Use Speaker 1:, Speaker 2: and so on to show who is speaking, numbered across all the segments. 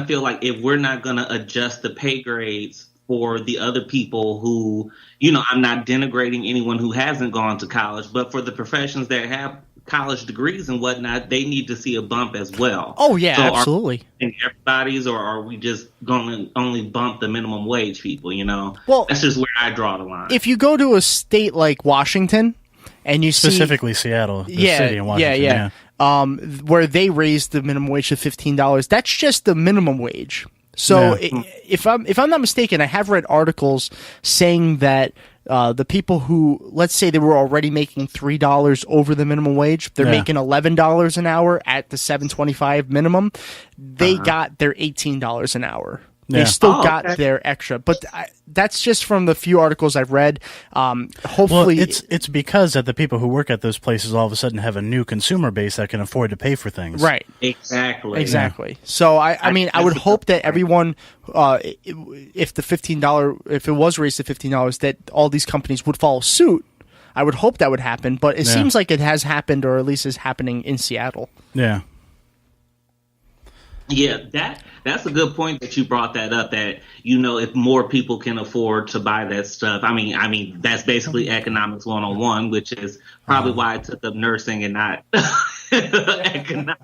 Speaker 1: I feel like if we're not going to adjust the pay grades for the other people who, I'm not denigrating anyone who hasn't gone to college, but for the professions that have college degrees and whatnot, they need to see a bump as well.
Speaker 2: Oh, yeah,
Speaker 1: so
Speaker 2: absolutely.
Speaker 1: Are we everybody's, or are we just going to only bump the minimum wage people,
Speaker 2: Well,
Speaker 1: that's just where I draw the line.
Speaker 2: If you go to a state like Washington and you
Speaker 3: specifically Seattle, the city in Washington,
Speaker 2: where they raised the minimum wage to $15, that's just the minimum wage. So if I'm not mistaken, I have read articles saying that the people who, let's say they were already making $3 over the minimum wage, they're making $11 an hour at the $7.25 minimum. They got their $18 an hour. They still got their extra, but that's just from the few articles I've read. Hopefully,
Speaker 3: it's because that the people who work at those places all of a sudden have a new consumer base that can afford to pay for things.
Speaker 2: Right.
Speaker 1: Exactly.
Speaker 2: Yeah. So I would hope that everyone, if the $15, if it was raised to $15, that all these companies would follow suit. I would hope that would happen, but it seems like it has happened, or at least is happening in Seattle.
Speaker 3: Yeah.
Speaker 1: Yeah, that's a good point that you brought that up, that, if more people can afford to buy that stuff. I mean, that's basically economics 101, which is probably why I took up nursing and not economics.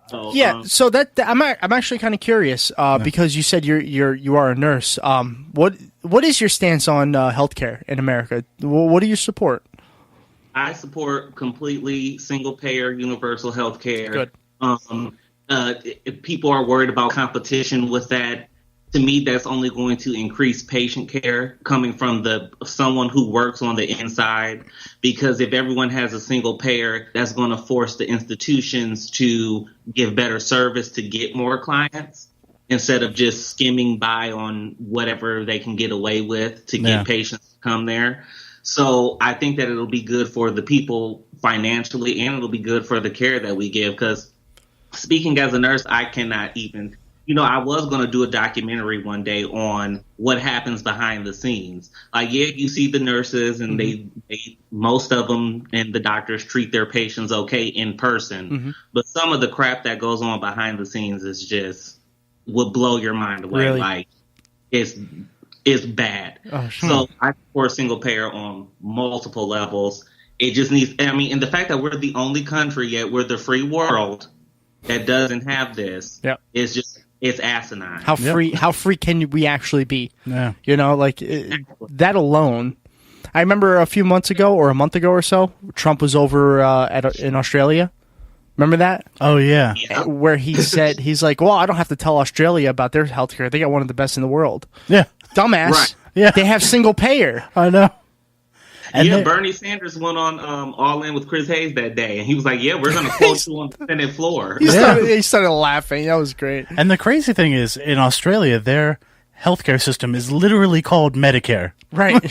Speaker 2: So that I'm actually kind of curious because you said you are a nurse. What is your stance on healthcare in America? What do you support?
Speaker 1: I support completely single-payer universal health care.
Speaker 2: Good.
Speaker 1: If people are worried about competition with that, to me, that's only going to increase patient care coming from someone who works on the inside. Because if everyone has a single payer, that's going to force the institutions to give better service to get more clients, instead of just skimming by on whatever they can get away with to get patients to come there. So I think that it'll be good for the people financially, and it'll be good for the care that we give. Because speaking as a nurse, I cannot even, I was going to do a documentary one day on what happens behind the scenes. Like, you see the nurses, and they most of them and the doctors treat their patients okay in person. But some of the crap that goes on behind the scenes would blow your mind away.
Speaker 2: Really?
Speaker 1: Like, it's bad.
Speaker 2: Oh, sure.
Speaker 1: So I support single payer on multiple levels. It just needs, and the fact that we're the only country yet, we're the free world that doesn't have this, it's asinine.
Speaker 2: How free can we actually be?
Speaker 3: Yeah.
Speaker 2: That alone. I remember a few months ago, or a month ago or so, Trump was over in Australia. Remember that?
Speaker 3: Oh, yeah.
Speaker 2: Where he said, he's like, well, I don't have to tell Australia about their healthcare. They got one of the best in the world.
Speaker 3: Yeah.
Speaker 2: Dumbass.
Speaker 1: Right.
Speaker 3: Yeah.
Speaker 2: They have single payer.
Speaker 3: I know.
Speaker 1: And Bernie Sanders went on All In with Chris Hayes that day, and he was like, we're going to quote you on the Senate floor.
Speaker 2: He started laughing. That was great.
Speaker 3: And the crazy thing is, in Australia, their healthcare system is literally called Medicare.
Speaker 2: Right.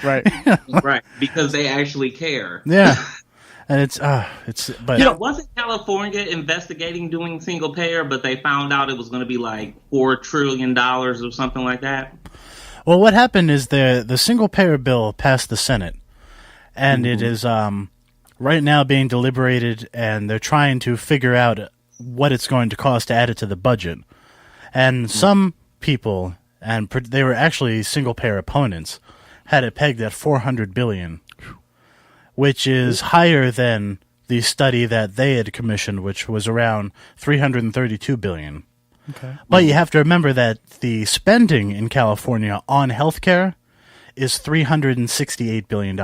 Speaker 1: Right, because they actually care.
Speaker 3: Yeah. And but
Speaker 1: wasn't California investigating doing single payer, but they found out it was going to be like $4 trillion or something like that?
Speaker 3: Well, what happened is the single payer bill passed the Senate, and it is right now being deliberated, and they're trying to figure out what it's going to cost to add it to the budget. And some people, and they were actually single payer opponents, had it pegged at $400 billion. Which is higher than the study that they had commissioned, which was around $332 billion.
Speaker 2: Okay.
Speaker 3: But you have to remember that the spending in California on healthcare is $368 billion.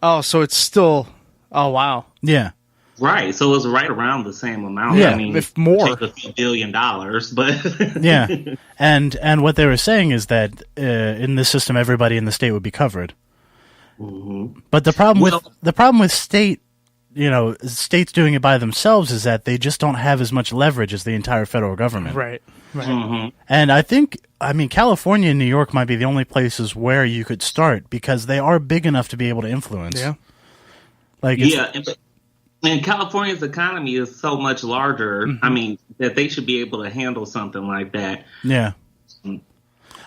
Speaker 2: Oh, so it's still... Oh, wow.
Speaker 3: Yeah.
Speaker 1: Right, so it's right around the same amount.
Speaker 3: Yeah,
Speaker 1: I mean,
Speaker 2: if more.
Speaker 1: Take a few $1 billion, but...
Speaker 3: Yeah, and what they were saying is that in this system, everybody in the state would be covered. But the problem with states doing it by themselves is that they just don't have as much leverage as the entire federal government.
Speaker 2: Right.
Speaker 3: And I think, California and New York might be the only places where you could start because they are big enough to be able to influence.
Speaker 2: Yeah.
Speaker 1: And California's economy is so much larger. That they should be able to handle something like that.
Speaker 3: Yeah.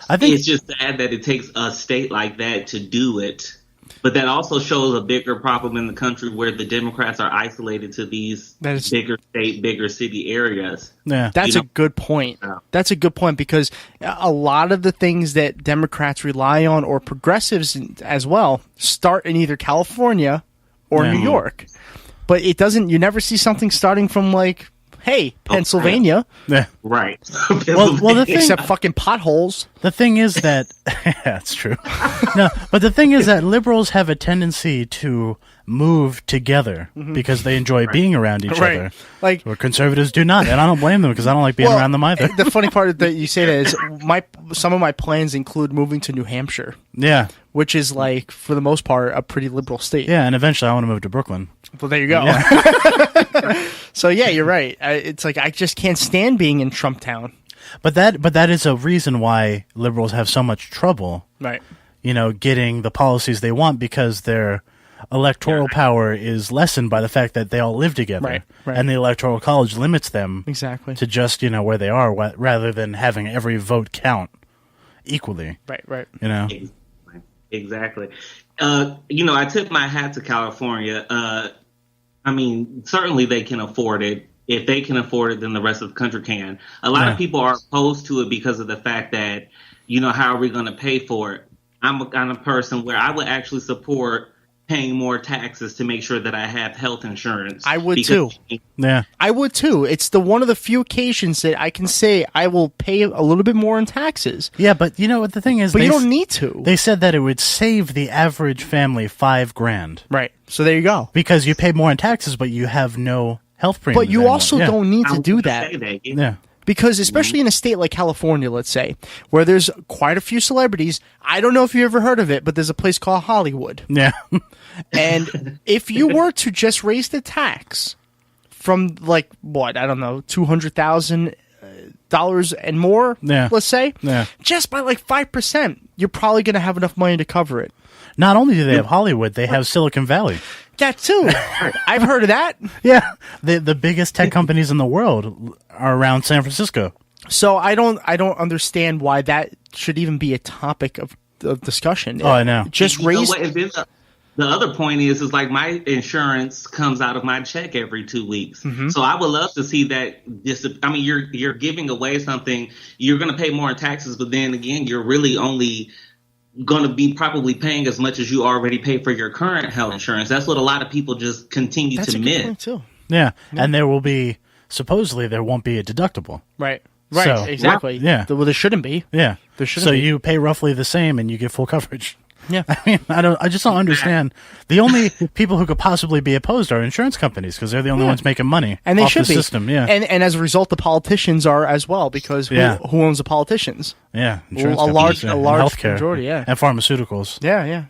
Speaker 3: I think
Speaker 1: it's just sad that it takes a state like that to do it. But that also shows a bigger problem in the country where the Democrats are isolated to these bigger state, bigger city areas.
Speaker 2: Yeah, that's a good point. That's a good point because a lot of the things that Democrats rely on, or progressives as well, start in either California or New York. But it doesn't. You never see something starting from like, hey, Pennsylvania.
Speaker 3: Yeah.
Speaker 1: Right.
Speaker 3: Well, the thing,
Speaker 2: except fucking potholes.
Speaker 3: The thing is that that's true. No, but the thing is that liberals have a tendency to move together because they enjoy being around each other.
Speaker 2: Like,
Speaker 3: or conservatives do not, and I don't blame them because I don't like being around them either.
Speaker 2: The funny part that you say that is some of my plans include moving to New Hampshire.
Speaker 3: Yeah.
Speaker 2: Which is like, for the most part, a pretty liberal state.
Speaker 3: Yeah, and eventually I want to move to Brooklyn.
Speaker 2: Well, there you go. Yeah. So yeah, you're right. It's like I just can't stand being in Trump Town.
Speaker 3: But that is a reason why liberals have so much trouble.
Speaker 2: Right.
Speaker 3: Getting the policies they want because their electoral power is lessened by the fact that they all live together.
Speaker 2: Right.
Speaker 3: And the Electoral College limits them
Speaker 2: exactly
Speaker 3: to just, where they are rather than having every vote count equally.
Speaker 2: Right.
Speaker 1: Exactly. I tip my hat to California. I mean, certainly they can afford it. If they can afford it, then the rest of the country can. A lot of people are opposed to it because of the fact that, how are we going to pay for it? I'm a kind of person where I would actually support paying more taxes to make sure that I have health insurance.
Speaker 2: I would too.
Speaker 3: Yeah.
Speaker 2: I would too. It's one of the few occasions that I can say I will pay a little bit more in taxes.
Speaker 3: Yeah, but what the thing is,
Speaker 2: but you don't need to.
Speaker 3: They said that it would save the average family $5,000.
Speaker 2: Right. So there you go.
Speaker 3: Because you pay more in taxes, but you have no health premium.
Speaker 2: But you also don't need to do that.
Speaker 3: Yeah.
Speaker 2: Because especially in a state like California, let's say, where there's quite a few celebrities, I don't know if you ever heard of it, but there's a place called Hollywood.
Speaker 3: Yeah.
Speaker 2: And if you were to just raise the tax from $200,000 and more, let's say, just by like 5%, you're probably going to have enough money to cover it.
Speaker 3: Not only do they have Hollywood, they have Silicon Valley.
Speaker 2: That too. I've heard of that.
Speaker 3: Yeah. The biggest tech companies in the world are around San Francisco.
Speaker 2: So I don't understand why that should even be a topic of discussion.
Speaker 3: Oh, I know.
Speaker 2: Just raise.
Speaker 1: The other point is like my insurance comes out of my check every 2 weeks. Mm-hmm. So I would love to see that. You're giving away something. You're going to pay more in taxes, but then again, you're really only going to be probably paying as much as you already pay for your current health insurance. That's what a lot of people just continue to miss.
Speaker 2: Good point too.
Speaker 3: Yeah, and there won't be a deductible.
Speaker 2: Right.
Speaker 3: So,
Speaker 2: exactly.
Speaker 3: Yeah.
Speaker 2: Well, there shouldn't be.
Speaker 3: Yeah.
Speaker 2: There shouldn't be.
Speaker 3: You pay roughly the same and you get full coverage.
Speaker 2: Yeah.
Speaker 3: I just don't understand. The only people who could possibly be opposed are insurance companies because they're the only ones making money
Speaker 2: and they
Speaker 3: off
Speaker 2: should
Speaker 3: the
Speaker 2: be.
Speaker 3: system. Yeah.
Speaker 2: And as a result, the politicians are as well because who owns the politicians?
Speaker 3: Yeah.
Speaker 2: A large
Speaker 3: healthcare,
Speaker 2: majority, yeah.
Speaker 3: And pharmaceuticals.
Speaker 2: Yeah.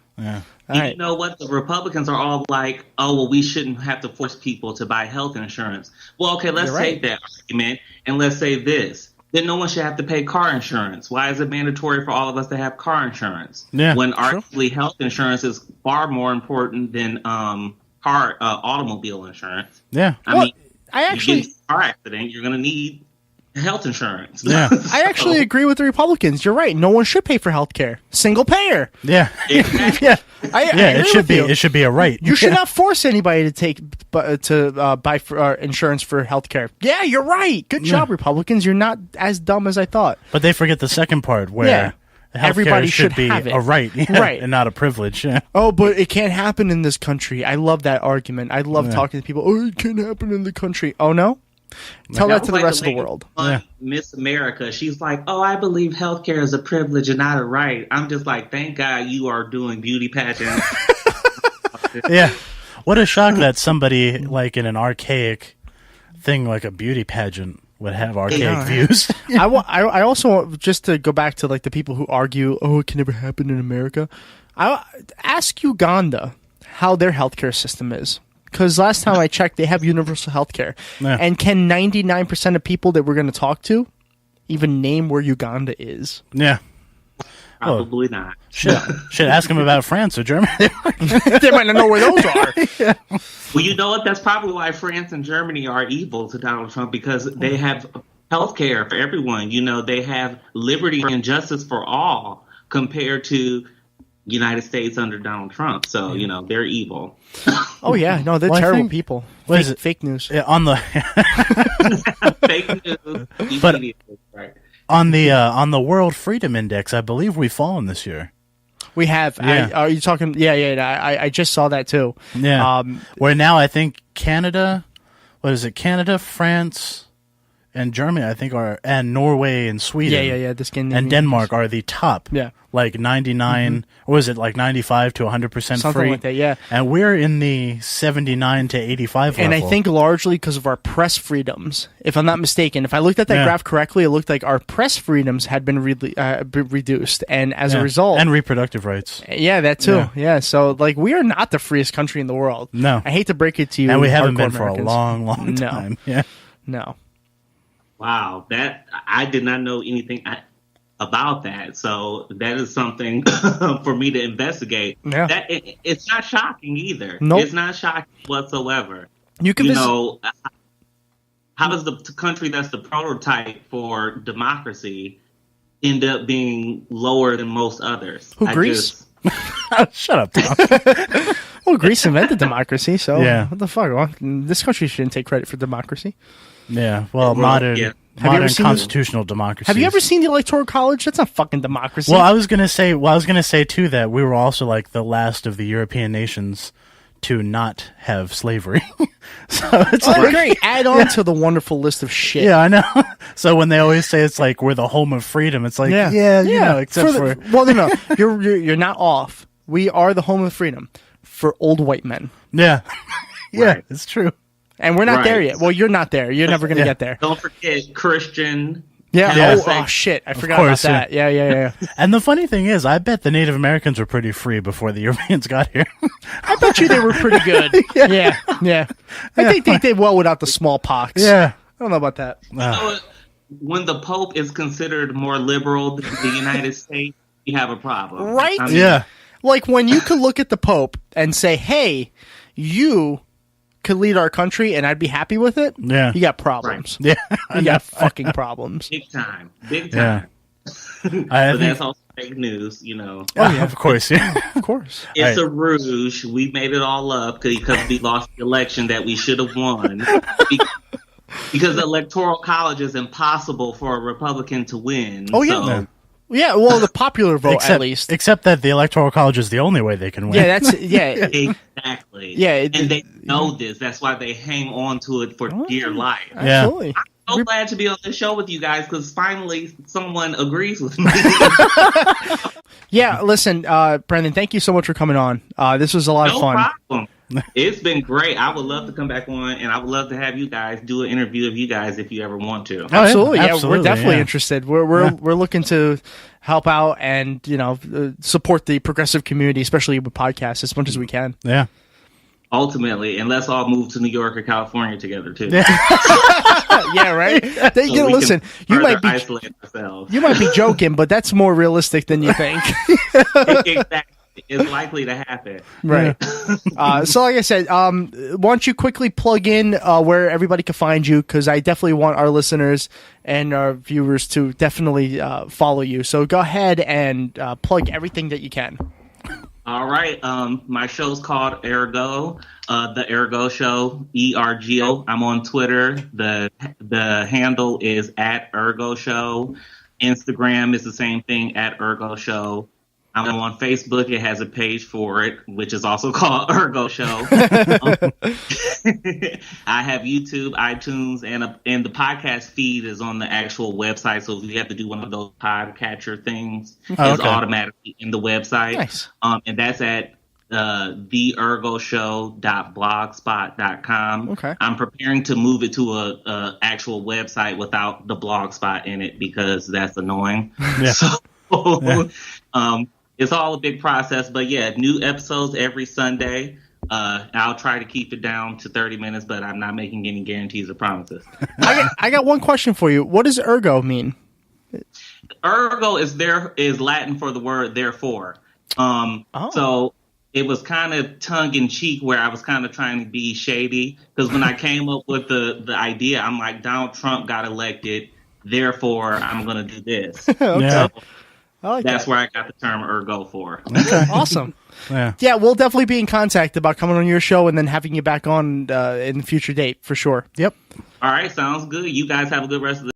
Speaker 1: You know what? The Republicans are all like, oh, well, we shouldn't have to force people to buy health insurance. Well, okay, let's take that argument and let's say this. Then no one should have to pay car insurance. Why is it mandatory for all of us to have car insurance?
Speaker 3: Yeah,
Speaker 1: when arguably health insurance is far more important than automobile insurance.
Speaker 3: Yeah.
Speaker 1: You get in a car accident, you're going to need health insurance.
Speaker 3: Yeah.
Speaker 2: I actually agree with the Republicans. You're right. No one should pay for health care. Single payer.
Speaker 3: Yeah.
Speaker 1: Exactly.
Speaker 3: It should be a right.
Speaker 2: You should not force anybody to buy insurance for health care. Yeah, you're right. Good job, Republicans. You're not as dumb as I thought.
Speaker 3: But they forget the second part where
Speaker 2: everybody should
Speaker 3: be
Speaker 2: have it.
Speaker 3: A right,
Speaker 2: right,
Speaker 3: and not a privilege. Yeah.
Speaker 2: Oh, but it can't happen in this country. I love that argument. I love talking to people. Oh, it can't happen in the country. Oh no. Tell that to the rest of the world.
Speaker 1: Miss America, she's like, oh, I believe healthcare is a privilege and not a right. I'm just like, thank God you are doing beauty pageants.
Speaker 3: Yeah. What a shock that somebody like in an archaic thing like a beauty pageant would have archaic views.
Speaker 2: I also want, just to go back to like the people who argue, oh, it can never happen in America. I ask Uganda how their healthcare system is. Because last time I checked, they have universal health care. Yeah. And can 99% of people that we're going to talk to even name where Uganda is?
Speaker 3: Yeah.
Speaker 1: Probably not.
Speaker 3: Should ask them about France or Germany.
Speaker 2: They might not know where those are.
Speaker 3: Yeah.
Speaker 1: Well, you know what? That's probably why France and Germany are evil to Donald Trump, because they have health care for everyone. They have liberty and justice for all compared to United States under Donald Trump. So, they're evil.
Speaker 2: Oh, yeah. No, they're terrible people. Fake news.
Speaker 3: Yeah, on the
Speaker 1: fake news.
Speaker 3: But right. on the World Freedom Index, I believe we've fallen this year.
Speaker 2: We have.
Speaker 3: Yeah.
Speaker 2: Are you talking? Yeah. I just saw that too.
Speaker 3: Yeah. Where now I think Canada, Canada, France, and Germany, I think, and Norway and Sweden.
Speaker 2: Yeah.
Speaker 3: And Denmark are the top.
Speaker 2: Yeah.
Speaker 3: Like 99, or was it like 95 to 100% free?
Speaker 2: Something like that, yeah.
Speaker 3: And we're in the 79 to 85
Speaker 2: and
Speaker 3: level.
Speaker 2: I think largely because of our press freedoms. If I'm not mistaken, if I looked at that graph correctly, it looked like our press freedoms had been reduced. And as a result...
Speaker 3: And reproductive rights.
Speaker 2: Yeah, that too. Yeah, so like we are not the freest country in the world.
Speaker 3: No.
Speaker 2: I hate to break it to you.
Speaker 3: And we haven't been
Speaker 2: Americans.
Speaker 3: for a long, long time. Yeah.
Speaker 2: No.
Speaker 1: Wow, I did not know anything about that. So that is something for me to investigate.
Speaker 2: Yeah.
Speaker 1: It's not shocking either.
Speaker 2: Nope.
Speaker 1: It's not shocking whatsoever.
Speaker 2: You can
Speaker 1: how does the country that's the prototype for democracy end up being lower than most others?
Speaker 2: Who, Greece?
Speaker 3: Shut up, Tom.
Speaker 2: Well, Greece invented democracy, so what the fuck? Well, this country shouldn't take credit for democracy.
Speaker 3: Yeah, well, modern constitutional democracy.
Speaker 2: Have you ever seen the Electoral College? That's not fucking democracy.
Speaker 3: Well, I was gonna say too that we were also like the last of the European nations to not have slavery. So it's
Speaker 2: great. Add on to the wonderful list of shit.
Speaker 3: Yeah, I know. So when they always say it's like we're the home of freedom, it's like except for
Speaker 2: well, no, you're not off. We are the home of freedom for old white men.
Speaker 3: Yeah,
Speaker 1: Right.
Speaker 3: It's true.
Speaker 2: And we're not there yet. Well, you're not there. You're never going to get there.
Speaker 1: Don't forget Christian.
Speaker 2: Yeah. Oh, shit. I forgot about that. Yeah.
Speaker 3: And the funny thing is, I bet the Native Americans were pretty free before the Europeans got here.
Speaker 2: I bet you they were pretty good. Yeah. I think they did well without the smallpox.
Speaker 3: Yeah.
Speaker 2: I don't know about that.
Speaker 1: When the Pope is considered more liberal than the United States, you have a problem.
Speaker 2: Right?
Speaker 1: I mean,
Speaker 3: yeah.
Speaker 2: Like when you could look at the Pope and say, hey, you could lead our country and I'd be happy with it.
Speaker 3: Yeah.
Speaker 2: You got problems.
Speaker 3: Yeah.
Speaker 2: You got fucking problems.
Speaker 1: Big time.
Speaker 3: Yeah.
Speaker 1: But that's also fake news,
Speaker 3: Oh, yeah. Of course, yeah.
Speaker 2: Of course.
Speaker 1: It's a ruse. We made it all up because we lost the election that we should have won. Because the Electoral College is impossible for a Republican to win.
Speaker 2: Oh, yeah.
Speaker 1: So.
Speaker 2: Yeah, well, the popular vote, at least.
Speaker 3: Except that the Electoral College is the only way they can win.
Speaker 2: Yeah, that's... Yeah.
Speaker 1: Exactly.
Speaker 2: Yeah.
Speaker 1: And they know this. That's why they hang on to it for dear life.
Speaker 2: Absolutely.
Speaker 1: I'm so glad to be on the show with you guys because finally someone agrees with me.
Speaker 2: Yeah, listen, Brendan, thank you so much for coming on. This was a lot of fun.
Speaker 1: No problem. It's been great. I would love to come back on, and I would love to have you guys do an interview of you guys if you ever want to.
Speaker 2: Absolutely, yeah, we're definitely interested. We're looking to help out and support the progressive community, especially with podcasts, as much as we can.
Speaker 3: Yeah.
Speaker 1: Ultimately, and let's all move to New York or California together too.
Speaker 2: Yeah, right. Listen, you might be
Speaker 1: isolate ourselves.
Speaker 2: You might be joking, but that's more realistic than you think.
Speaker 1: Exactly. It's likely to happen.
Speaker 2: Right. So like I said, why don't you quickly plug in where everybody can find you, because I definitely want our listeners and our viewers to definitely follow you. So go ahead and plug everything that you can.
Speaker 1: All right. My show's called Ergo, the Ergo Show, ERGO. I'm on Twitter. The handle is @Ergo Show. Instagram is the same thing, @Ergo Show. I'm on Facebook. It has a page for it, which is also called Ergo Show. I have YouTube, iTunes, and the podcast feed is on the actual website. So if you have to do one of those podcatcher things, it's automatically in the website.
Speaker 2: Nice.
Speaker 1: And that's at theergoshow.blogspot.com.
Speaker 2: Okay.
Speaker 1: I'm preparing to move it to a actual website without the blogspot in it because that's annoying.
Speaker 3: Yeah.
Speaker 1: It's all a big process, but yeah, new episodes every Sunday. I'll try to keep it down to 30 minutes, but I'm not making any guarantees or promises.
Speaker 2: I got one question for you. What does ergo mean?
Speaker 1: Ergo is Latin for the word therefore. So it was kind of tongue in cheek where I was kind of trying to be shady because when I came up with the idea, I'm like, Donald Trump got elected, therefore I'm going to do this.
Speaker 3: Yeah.
Speaker 1: That's where I got the term ergo for.
Speaker 2: Awesome.
Speaker 3: Yeah,
Speaker 2: we'll definitely be in contact about coming on your show and then having you back on in a future date for sure.
Speaker 3: Yep.
Speaker 1: All right, sounds good. You guys have a good rest of the